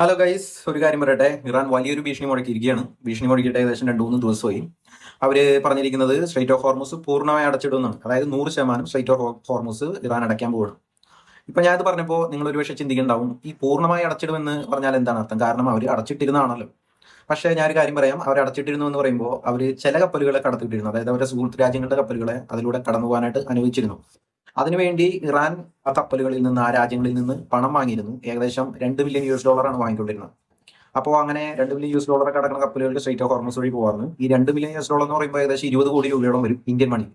Hello guys, ഒരു കാര്യം പറയട്ടെ. ഇറാൻ വലിയൊരു ഭീഷണി മുഴക്കിയിരിക്കുകയാണ്. ഭീഷണി മുഴക്കിയിട്ട് ഏകദേശം 2-3 ദിവസമായി. അവര് പറഞ്ഞിരിക്കുന്നത് സ്ട്രൈറ്റ് ഓഫ് ഹോർമുസ് പൂർണ്ണമായി അടച്ചിടുമെന്നാണ്. അതായത് 100% സ്ട്രൈറ്റ് ഓഫ് ഹോർമുസ് ഇറാൻ അടയ്ക്കാൻ പോവുകയാണ്. ഇപ്പൊ ഞാൻ ഇത് പറഞ്ഞപ്പോൾ നിങ്ങൾ ഒരുപക്ഷെ ചിന്തിക്കുന്നുണ്ടാവും, ഈ പൂർണ്ണമായി അടച്ചിടുമെന്ന് പറഞ്ഞാൽ എന്താണ് അർത്ഥം? കാരണം അവർ അടച്ചിട്ടിരുന്നതാണല്ലോ. പക്ഷേ ഞാനൊരു കാര്യം പറയാം, അവർ അടച്ചിട്ടിരുന്നു എന്ന് പറയുമ്പോൾ അവർ ചില കപ്പലുകളെ കടത്തിവിട്ടിരുന്നു. അതായത് അവരുടെ സുഹൃത്ത് രാജ്യങ്ങളുടെ കപ്പലുകളെ അതിലൂടെ കടന്നു പോകാനായിട്ട് അനുവദിച്ചിരുന്നു. അതിനുവേണ്ടി ഇറാൻ ആ കപ്പലുകളിൽ നിന്ന്, ആ രാജ്യങ്ങളിൽ നിന്ന് പണം വാങ്ങിയിരുന്നു. ഏകദേശം $2 മില്യൺ ആണ് വാങ്ങിക്കൊണ്ടിരുന്നത്. അപ്പോൾ അങ്ങനെ $2 മില്യൺ ഒക്കെ അടക്കുന്ന കപ്പലുകൾക്ക് സ്ട്രൈറ്റ് ഓഫ് ഹോർമസ് വഴി പോകാറുണ്ട്. ഈ $2 മില്യൺ എന്ന് പറയുമ്പോൾ ഏകദേശം 20 കോടി രൂപയോളം വരും ഇന്ത്യൻ മണി.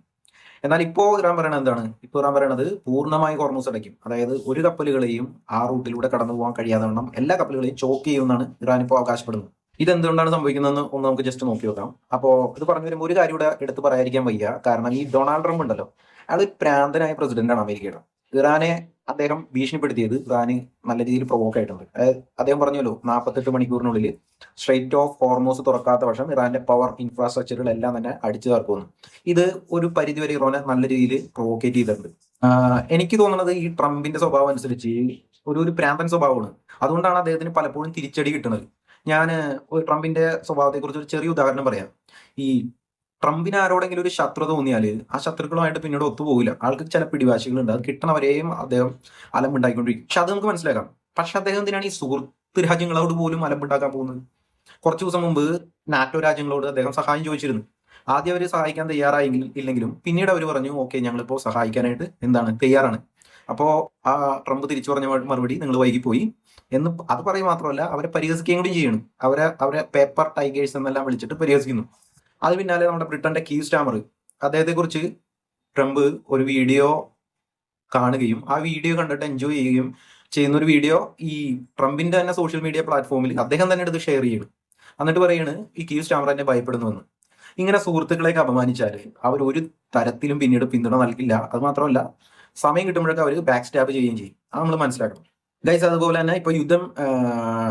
എന്നാൽ ഇപ്പോൾ ഇറാൻ പറയുന്നത് എന്താണ്? ഇപ്പോൾ ഇറാൻ പറയുന്നത് പൂർണ്ണമായി ഹോർമസ് അടയ്ക്കും. അതായത് ഒരു കപ്പലുകളെയും ആ റൂട്ടിലൂടെ കടന്നു പോകാൻ കഴിയാതെ വണ്ണം എല്ലാ കപ്പലുകളെയും ചോക്ക് ചെയ്യുമെന്നാണ് ഇറാൻ ഇപ്പോൾ അവകാശപ്പെടുന്നത്. ഇതെന്തുകൊണ്ടാണ് സംഭവിക്കുന്നതെന്ന് ഒന്ന് നമുക്ക് ജസ്റ്റ് നോക്കി നോക്കാം. അപ്പോൾ ഇത് പറഞ്ഞു വരുമ്പോൾ ഒരു കാര്യം ഇവിടെ എടുത്ത് പറയാതിരിക്കാൻ വയ്യ. കാരണം ഈ ഡൊണാൾഡ് ട്രംപ് ഉണ്ടല്ലോ, അയാൾ ഒരു പ്രാന്തനായ പ്രസിഡന്റാണ് അമേരിക്കയുടെ. ഇറാനെ അദ്ദേഹം ഭീഷണിപ്പെടുത്തിയത് ഇറാന് നല്ല രീതിയിൽ പ്രൊവോക്ക് ആയിട്ടുണ്ട്. അദ്ദേഹം പറഞ്ഞല്ലോ, 48 മണിക്കൂറിനുള്ളിൽ സ്ട്രൈറ്റ് ഓഫ് ഹോർമോസ് തുറക്കാത്ത പക്ഷം ഇറാന്റെ പവർ ഇൻഫ്രാസ്ട്രക്ചറുകളെല്ലാം തന്നെ അടിച്ചു തകർക്കുമെന്ന്. ഇത് ഒരു പരിധിവരെ ഇറാനെ നല്ല രീതിയിൽ പ്രൊവോക്കേറ്റ് ചെയ്തിട്ടുണ്ട്. എനിക്ക് തോന്നുന്നത് ഈ ട്രംപിന്റെ സ്വഭാവം അനുസരിച്ച് ഒരു പ്രാന്തൻ സ്വഭാവമാണ്. അതുകൊണ്ടാണ് അദ്ദേഹത്തിന് പലപ്പോഴും തിരിച്ചടി കിട്ടുന്നത്. ഞാൻ ട്രംപിന്റെ സ്വഭാവത്തെക്കുറിച്ച് ഒരു ചെറിയ ഉദാഹരണം പറയാം. ഈ ട്രംപിന് ആരോടെങ്കിലും ഒരു ശത്രുത തോന്നിയാല് ആ ശത്രുക്കളുമായിട്ട് പിന്നീട് ഒത്തുപോകില്ല. ആൾക്ക് ചില പിടിവാശികളുണ്ട്. അത് കിട്ടണവരെയും അദ്ദേഹം അലമ്പുണ്ടായിക്കൊണ്ടിരിക്കും. പക്ഷെ അത് നമുക്ക് മനസ്സിലാക്കാം. പക്ഷെ അദ്ദേഹം എന്തിനാണ് ഈ സുഹൃത്ത് രാജ്യങ്ങളോട് പോലും അലമ്പുണ്ടാക്കാൻ പോകുന്നത്? കുറച്ചു ദിവസം മുമ്പ് നാറ്റോ രാജ്യങ്ങളോട് അദ്ദേഹം സഹായം ചോദിച്ചിരുന്നു. ആദ്യം അവർ സഹായിക്കാൻ ഇല്ലെങ്കിലും പിന്നീട് അവർ പറഞ്ഞു, ഓക്കെ, ഞങ്ങളിപ്പോ സഹായിക്കാനായിട്ട് തയ്യാറാണ്. അപ്പോ ആ ട്രംപ് തിരിച്ചു പറഞ്ഞ മറുപടി, നിങ്ങൾ വൈകിപ്പോയി എന്ന്. അത് പറയും മാത്രമല്ല, അവരെ പരിഹസിക്കുകയും കൂടി ചെയ്യണം. അവരെ പേപ്പർ ടൈഗേഴ്സ് എന്നെല്ലാം വിളിച്ചിട്ട് പരിഹസിക്കുന്നു. അത് പിന്നാലെ നമ്മുടെ ബ്രിട്ടന്റെ കീ സ്റ്റാമർ, അദ്ദേഹത്തെ കുറിച്ച് ട്രംപ് ഒരു വീഡിയോ കാണുകയും ആ വീഡിയോ കണ്ടിട്ട് എൻജോയ് ചെയ്യുകയും ചെയ്യുന്ന ഒരു വീഡിയോ ഈ ട്രംപിന്റെ തന്നെ സോഷ്യൽ മീഡിയ പ്ലാറ്റ്ഫോമിൽ അദ്ദേഹം തന്നെ എടുത്ത് ഷെയർ ചെയ്യണം. എന്നിട്ട് പറയാണ്, ഈ കീ സ്റ്റാമർ എന്നെ ഭയപ്പെടുന്നുവെന്ന്. ഇങ്ങനെ സുഹൃത്തുക്കളെയൊക്കെ അപമാനിച്ചാൽ അവർ ഒരു തരത്തിലും പിന്നീട് പിന്തുണ നൽകില്ല. അത് മാത്രമല്ല, സമയം കിട്ടുമ്പോഴൊക്കെ അവർ ബാക്ക് സ്റ്റാബ് ചെയ്യുകയും ചെയ്യും. അത് നമ്മൾ മനസ്സിലാക്കണം. ഗൈസ്, അതുപോലെ തന്നെ ഇപ്പൊ യുദ്ധം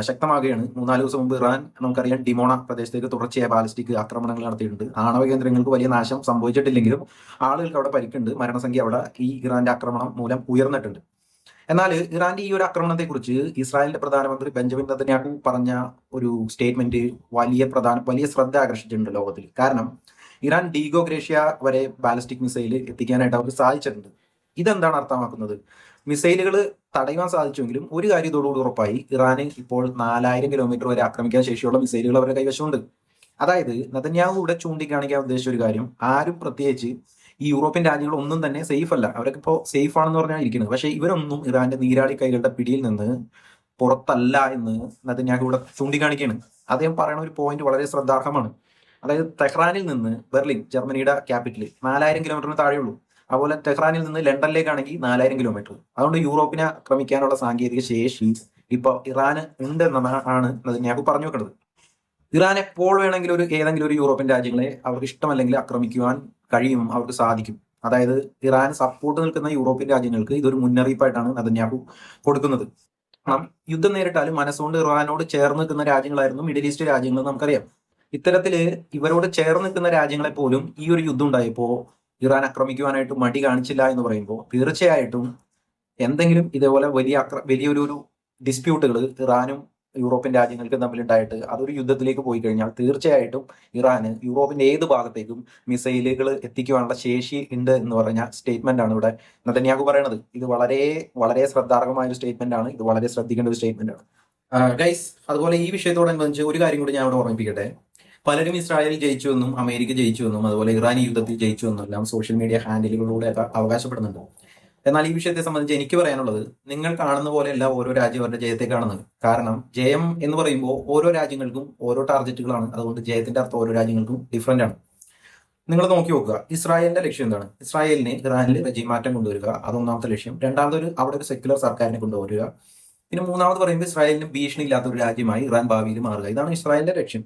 ശക്തമാകുകയാണ്. 3-4 ദിവസം മുമ്പ് ഇറാൻ, നമുക്കറിയാം, ഡിമോണ പ്രദേശത്തേക്ക് തുടർച്ചയായ ബാലിസ്റ്റിക് ആക്രമണങ്ങൾ നടത്തിയിട്ടുണ്ട്. ആണവ കേന്ദ്രങ്ങൾക്ക് വലിയ നാശം സംഭവിച്ചിട്ടില്ലെങ്കിലും ആളുകൾക്ക് അവിടെ പരിക്കുണ്ട്. മരണസംഖ്യ അവിടെ ഈ ഇറാന്റെ ആക്രമണം മൂലം ഉയർന്നിട്ടുണ്ട്. എന്നാൽ ഇറാന്റെ ഈ ഒരു ആക്രമണത്തെക്കുറിച്ച് ഇസ്രായേലിന്റെ പ്രധാനമന്ത്രി ബെഞ്ചമിൻ നെതന്യാഹു പറഞ്ഞ ഒരു സ്റ്റേറ്റ്മെന്റ് വലിയ ശ്രദ്ധ ആകർഷിച്ചിട്ടുണ്ട് ലോകത്തിൽ. കാരണം ഇറാൻ ഡീഗോ ഗ്രേഷ്യ വരെ ബാലിസ്റ്റിക് മിസൈൽ എത്തിക്കാനായിട്ട് അവർക്ക് സാധിച്ചിട്ടുണ്ട്. ഇതെന്താണ് അർത്ഥമാക്കുന്നത്? മിസൈലുകൾ തടയുവാൻ സാധിച്ചുവെങ്കിലും ഒരു കാര്യം ഇതോടുകൂടി ഉറപ്പായി, ഇറാന് ഇപ്പോൾ 4000 കിലോമീറ്റർ വരെ ആക്രമിക്കാൻ ശേഷിയുള്ള മിസൈലുകൾ അവരുടെ കൈവശമുണ്ട്. അതായത് നെതന്യാഹു ഇവിടെ ചൂണ്ടിക്കാണിക്കാൻ ഉദ്ദേശിച്ച ഒരു കാര്യം, ആരും പ്രത്യേകിച്ച് ഈ യൂറോപ്യൻ രാജ്യങ്ങൾ ഒന്നും തന്നെ സേഫ് അല്ല. അവരൊക്കെ ഇപ്പോൾ സേഫ് ആണെന്ന് പറഞ്ഞാൽ ഇരിക്കുന്നത്. പക്ഷേ ഇവരൊന്നും ഇറാന്റെ നീരാളി കൈകളുടെ പിടിയിൽ നിന്ന് പുറത്തല്ല എന്ന് നെതന്യാഹു ഇവിടെ ചൂണ്ടിക്കാണിക്കുകയാണ്. അദ്ദേഹം പറയുന്ന ഒരു പോയിന്റ് വളരെ ശ്രദ്ധാർഹമാണ്. അതായത് ടെഹ്റാനിൽ നിന്ന് ബെർലിൻ, ജർമ്മനിയുടെ ക്യാപിറ്റൽ, 4000 കിലോമീറ്ററിന് താഴെയുള്ളൂ. അതുപോലെ ടെഹ്റാനിൽ നിന്ന് ലണ്ടനിലേക്കാണെങ്കിൽ 4000 കിലോമീറ്റർ. അതുകൊണ്ട് യൂറോപ്പിനെ ആക്രമിക്കാനുള്ള സാങ്കേതിക ശേഷി ഇപ്പൊ ഇറാന് ഉണ്ട് എന്നാണ് നെതന്യാഹു പറഞ്ഞു വെക്കുന്നത്. ഇറാൻ എപ്പോൾ വേണമെങ്കിലും ഏതെങ്കിലും ഒരു യൂറോപ്യൻ രാജ്യങ്ങളെ അവർക്ക് ഇഷ്ടമല്ലെങ്കിൽ ആക്രമിക്കുവാൻ കഴിയും, അവർക്ക് സാധിക്കും. അതായത് ഇറാൻ സപ്പോർട്ട് നിൽക്കുന്ന യൂറോപ്യൻ രാജ്യങ്ങൾക്ക് ഇതൊരു മുന്നറിയിപ്പായിട്ടാണ് നെതന്യാഹു കൊടുക്കുന്നത്. കാരണം യുദ്ധം നേരിട്ടാലും മനസ്സുകൊണ്ട് ഇറാനോട് ചേർന്ന് നിൽക്കുന്ന രാജ്യങ്ങളായിരുന്നു മിഡിൽ ഈസ്റ്റ് രാജ്യങ്ങൾ, നമുക്കറിയാം. ഇത്തരത്തില് ഇവരോട് ചേർന്ന് നിൽക്കുന്ന രാജ്യങ്ങളെ പോലും ഈ ഒരു യുദ്ധം ഉണ്ടായപ്പോ ഇറാൻ ആക്രമിക്കുവാനായിട്ട് മടി കാണിച്ചില്ല എന്ന് പറയുമ്പോൾ തീർച്ചയായിട്ടും എന്തെങ്കിലും ഇതേപോലെ വലിയൊരു ഡിസ്പ്യൂട്ടുകൾ ഇറാനും യൂറോപ്യൻ രാജ്യങ്ങൾക്കും തമ്മിലുണ്ടായിട്ട് അതൊരു യുദ്ധത്തിലേക്ക് പോയി കഴിഞ്ഞാൽ തീർച്ചയായിട്ടും ഇറാന് യൂറോപ്പിന്റെ ഏത് ഭാഗത്തേക്കും മിസൈലുകൾ എത്തിക്കുവാനുള്ള ശേഷി ഉണ്ട് എന്ന് പറഞ്ഞ സ്റ്റേറ്റ്മെന്റ് ആണ് ഇവിടെ നെതന്യാഹു പറയുന്നത്. ഇത് വളരെ വളരെ ശ്രദ്ധാർഹമായ ഒരു സ്റ്റേറ്റ്മെന്റ് ആണ്. ഇത് വളരെ ശ്രദ്ധിക്കേണ്ട ഒരു സ്റ്റേറ്റ്മെന്റ് ആണ്. ഗൈസ്, അതുപോലെ ഈ വിഷയത്തോടനുബന്ധിച്ച് ഒരു കാര്യം കൂടി ഞാൻ ഇവിടെ ഓർമ്മിപ്പിക്കട്ടെ. പലരും ഇസ്രായേൽ ജയിച്ചുവെന്നും അമേരിക്ക ജയിച്ചുവെന്നും അതുപോലെ ഇറാൻ ഈ യുദ്ധത്തിൽ ജയിച്ചുവെന്നും എല്ലാം സോഷ്യൽ മീഡിയ ഹാൻഡിലുകളിലൂടെ അവകാശപ്പെടുന്നുണ്ട്. എന്നാൽ ഈ വിഷയത്തെ സംബന്ധിച്ച് എനിക്ക് പറയാനുള്ളത്, നിങ്ങൾ കാണുന്ന പോലെയല്ല ഓരോ രാജ്യം അവരുടെ ജയത്തെ കാണുന്നത്. കാരണം ജയം എന്ന് പറയുമ്പോൾ ഓരോ രാജ്യങ്ങൾക്കും ഓരോ ടാർഗറ്റുകളാണ്. അതുകൊണ്ട് ജയത്തിന്റെ അർത്ഥം ഓരോ രാജ്യങ്ങൾക്കും ഡിഫറെന്റ് ആണ്. നിങ്ങൾ നോക്കി നോക്കുക, ഇസ്രായേലിന്റെ ലക്ഷ്യം എന്താണ്? ഇസ്രായേലിന് ഇറാനിൽ റെജീം മാറ്റം കൊണ്ടുവരിക, അതൊന്നാമത്തെ ലക്ഷ്യം. രണ്ടാമതൊരു അവിടെ ഒരു സെക്യുലർ സർക്കാരിനെ കൊണ്ടുവരിക. പിന്നെ മൂന്നാമത് പറയുമ്പോൾ ഇസ്രായേലിന് ഭീഷണി ഇല്ലാത്ത ഒരു രാജ്യമായി ഇറാൻ ഭാവിയിൽ മാറുക. ഇതാണ് ഇസ്രായേലിന്റെ ലക്ഷ്യം.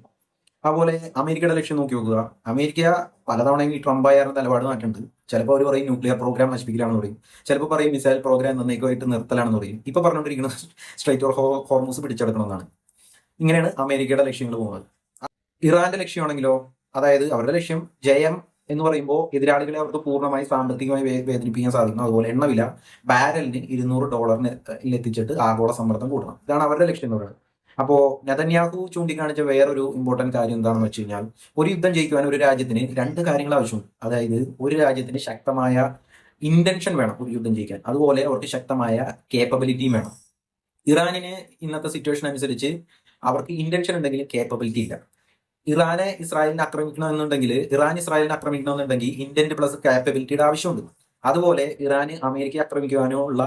അതുപോലെ അമേരിക്കയുടെ ലക്ഷ്യം നോക്കി നോക്കുക. അമേരിക്ക പലതവണയും ഈ ട്രംപ് ആയിരുന്ന നിലപാട് മാറ്റുന്നുണ്ട്. ചിലപ്പോൾ അവർ പറയും ന്യൂക്ലിയർ പ്രോഗ്രാം നശിപ്പിക്കലാണെന്ന് പറയും. ചിലപ്പോൾ പറയും മിസൈൽ പ്രോഗ്രാം എന്നേക്കുമായിട്ട് നിർത്തലാണെന്ന് പറയും. ഇപ്പൊ പറഞ്ഞുകൊണ്ടിരിക്കുന്നത് സ്ട്രൈറ്റ് ഓഫ് ഹോർമൂസ് പിടിച്ചെടുക്കണമെന്നാണ്. ഇങ്ങനെയാണ് അമേരിക്കയുടെ ലക്ഷ്യങ്ങൾ പോകുന്നത്. ഇറാന്റെ ലക്ഷ്യമാണെങ്കിലോ, അതായത് അവരുടെ ലക്ഷ്യം ജയം എന്ന് പറയുമ്പോൾ എതിരാളികളെ അവർക്ക് പൂർണ്ണമായി സാമ്പത്തികമായി വേദനിപ്പിക്കാൻ സാധിക്കണം. അതുപോലെ എണ്ണവില ബാരലിന് $200 എത്തിച്ചിട്ട് ആഗോള സമ്മർദ്ദം കൂട്ടണം. ഇതാണ് അവരുടെ ലക്ഷ്യം എന്ന് പറയുന്നത്. അപ്പോ നെതന്യാഹു ചൂണ്ടിക്കാണിച്ച വേറൊരു ഇമ്പോർട്ടന്റ് കാര്യം എന്താണെന്ന് വെച്ച് കഴിഞ്ഞാൽ, ഒരു യുദ്ധം ജയിക്കുവാൻ ഒരു രാജ്യത്തിന് രണ്ട് കാര്യങ്ങൾ ആവശ്യമുണ്ട്. അതായത് ഒരു രാജ്യത്തിന് ശക്തമായ ഇന്റൻഷൻ വേണം ഒരു യുദ്ധം ജയിക്കാൻ, അതുപോലെ അവർക്ക് ശക്തമായ കേപ്പബിലിറ്റിയും വേണം. ഇറാനിന് ഇന്നത്തെ സിറ്റുവേഷൻ അനുസരിച്ച് അവർക്ക് ഇന്റൻഷൻ ഉണ്ടെങ്കിലും കേപ്പബിലിറ്റി ഇല്ല. ഇറാൻ ഇസ്രായേലിനെ ആക്രമിക്കണമെന്നുണ്ടെങ്കിൽ ഇന്റന്റ് പ്ലസ് കാപ്പബിലിറ്റിയുടെ ആവശ്യമുണ്ട്. അതുപോലെ ഇറാന് അമേരിക്കയെ ആക്രമിക്കുവാനോ ഉള്ള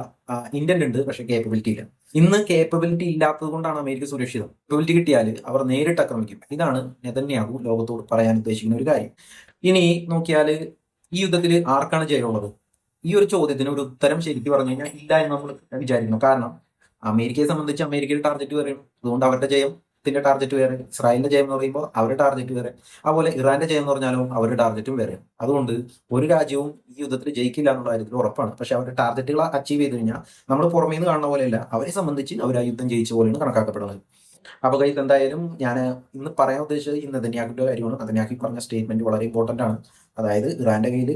ഇന്റന്റ് ഉണ്ട്, പക്ഷെ കേപ്പബിലിറ്റി ഇല്ല. ഇന്ന് കേപ്പബിലിറ്റി ഇല്ലാത്തത് കൊണ്ടാണ് അമേരിക്ക സുരക്ഷിതം. കേപ്പബിലിറ്റി കിട്ടിയാൽ അവർ നേരിട്ട് ആക്രമിക്കും. ഇതാണ് നെതന്യാഹു ലോകത്തോട് പറയാൻ ഉദ്ദേശിക്കുന്ന ഒരു കാര്യം. ഇനി നോക്കിയാൽ ഈ യുദ്ധത്തിൽ ആർക്കാണ് ജയമുള്ളത്? ഈ ഒരു ചോദ്യത്തിന് ഒരു ഉത്തരം ശരിക്കും പറഞ്ഞു കഴിഞ്ഞാൽ ഇല്ല എന്ന് നമ്മൾ വിചാരിക്കുന്നു. കാരണം അമേരിക്കയെ സംബന്ധിച്ച് അമേരിക്കയുടെ ടാർഗറ്റ് വേറെയാണ്. അതുകൊണ്ട് അവരുടെ ജയത്തിന്റെ ടാർഗറ്റ് വേറെ. ഇസ്രായേലിന്റെ ജയം എന്ന് പറയുമ്പോൾ അവരുടെ ടാർഗറ്റ് വേറെ. അതുപോലെ ഇറാന്റെ ജയം എന്ന് പറഞ്ഞാലും അവരുടെ ടാർഗറ്റും വേറെ. അതുകൊണ്ട് ഒരു രാജ്യവും ഈ യുദ്ധത്തിൽ ജയിക്കില്ല എന്നുള്ള കാര്യത്തിൽ ഉറപ്പാണ്. പക്ഷെ അവരുടെ ടാർഗറ്റുകൾ അച്ചീവ് ചെയ്ത് കഴിഞ്ഞാൽ നമ്മൾ പുറമേ നിന്ന് കാണുന്ന പോലെയല്ല, അവരെ സംബന്ധിച്ച് അവർ ആ യുദ്ധം ജയിച്ച പോലെയാണ് കണക്കാക്കപ്പെടുന്നത്. അപ്പൊ ഗൈസ്, എന്തായാലും ഞാൻ ഇന്ന് പറയാൻ ഉദ്ദേശിച്ചത് ഈ നെതന്യാഹുവിന്റെ കാര്യമാണ്. നെതന്യാഹു പറഞ്ഞ സ്റ്റേറ്റ്മെന്റ് വളരെ ഇമ്പോർട്ടന്റ് ആണ്. അതായത് ഇറാന്റെ കയ്യിൽ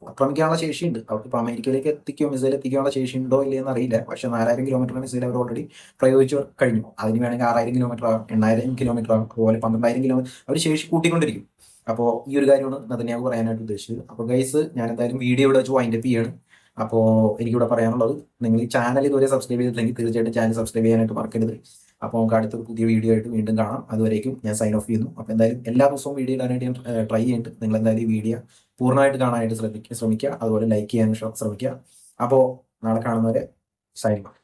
ആക്രമിക്കാനുള്ള ശേഷിയുണ്ട്. അവർക്ക് ഇപ്പൊ അമേരിക്കയിലേക്ക് മിസൈൽ എത്തിക്കാനുള്ള ശേഷി ഉണ്ടോ ഇല്ലയെന്ന് അറിയില്ല. പക്ഷെ 4000 കിലോമീറ്റർ മിസൈൽ അവർ ഓൾറെഡി പ്രയോഗിച്ചു കഴിഞ്ഞു. അതിന് വേണമെങ്കിൽ 6000 കിലോമീറ്റർ ആകും, 8000 കിലോമീറ്റർ ആകും, അതുപോലെ 12000 കിലോമീറ്റർ അവർ ശേഷി കൂട്ടിക്കൊണ്ടിരിക്കും. അപ്പോൾ ഈ ഒരു കാര്യമാണ് നെതന്യാഹു പറയാനായിട്ട് ഉദ്ദേശിച്ചത്. അപ്പോൾ ഗൈസ്, ഞാൻ എന്തായാലും വീഡിയോ ഇവിടെ വെച്ച് വൈൻഡപ്പ് ചെയ്യാണ്. അപ്പോൾ എനിക്കിവിടെ പറയാനുള്ളത്, നിങ്ങൾ ഈ ചാനൽ ഇതുവരെ സബ്സ്ക്രൈബ് ചെയ്തിട്ടില്ലെങ്കിൽ തീർച്ചയായിട്ടും ചാനൽ സബ്സ്ക്രൈബ് ചെയ്യാനായിട്ട് മറക്കരുത്. അപ്പോൾ നമുക്ക് അടുത്തൊരു പുതിയ വീഡിയോ ആയിട്ട് വീണ്ടും കാണാം. അതുവരേക്കും ഞാൻ സൈൻ ഓഫ് ചെയ്യുന്നു. അപ്പോൾ എന്തായാലും എല്ലാ ദിവസവും വീഡിയോ ഇടാനായിട്ട് ഞാൻ ട്രൈ ചെയ്യുന്നുണ്ട്. നിങ്ങൾ എന്തായാലും ഈ വീഡിയോ പൂർണ്ണമായിട്ട് കാണാനായിട്ട് ശ്രമിക്കുക. അതുപോലെ ലൈക്ക് ചെയ്യാൻ ശ്രമിക്കുക. അപ്പോൾ നാളെ കാണുന്നവരെ സൈൻ ഓഫ്.